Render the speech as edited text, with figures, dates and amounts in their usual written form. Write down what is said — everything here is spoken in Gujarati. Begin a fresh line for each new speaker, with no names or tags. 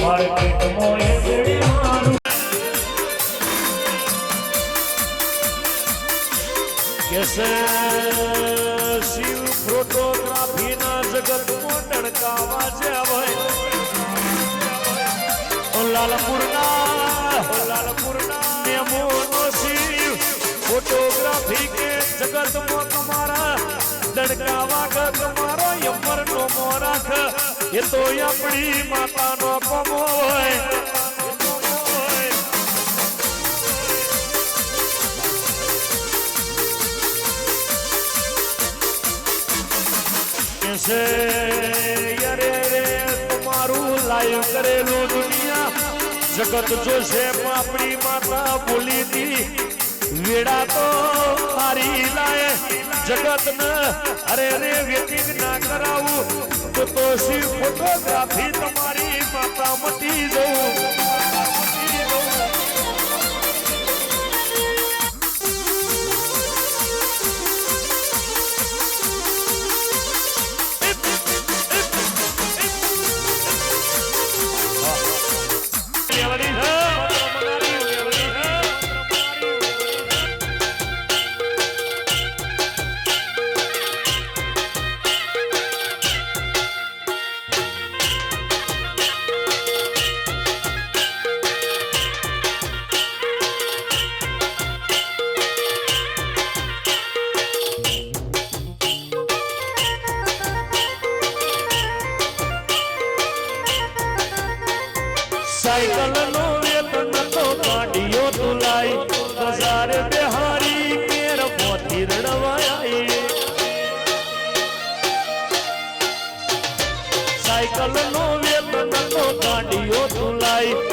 માર્કેટમાં એજડી મારું કેસે શિવ ફોટોગ્રાફીના જગતમાં ડણકાવા જે હોય લાલપુરના મેમોનો શિવ ફોટોગ્રાફી કે જગતમાં તમારા ડણકાવા કે તમારો યમરનો મોરાખ એ તો આપણી માતાનો કોમો હોય કેસે અરે તમારું લાઈવ કરેલું દુનિયા જગત જોશે આપણી માતા બોલી દી વેડા તો મારી લાય જગત ને અરે રે વ્યતિક ના કરાવું તો શિવ ફોટોગ્રાફી તમારી માતા મટી જવું સાયકલ નો વેતન તો કાઢ્યો તુલાઈ બજાર બિહારી કેર મોતી રડવાય સાયકલ નો વેતન તો કાઢ્યો તુલાઈ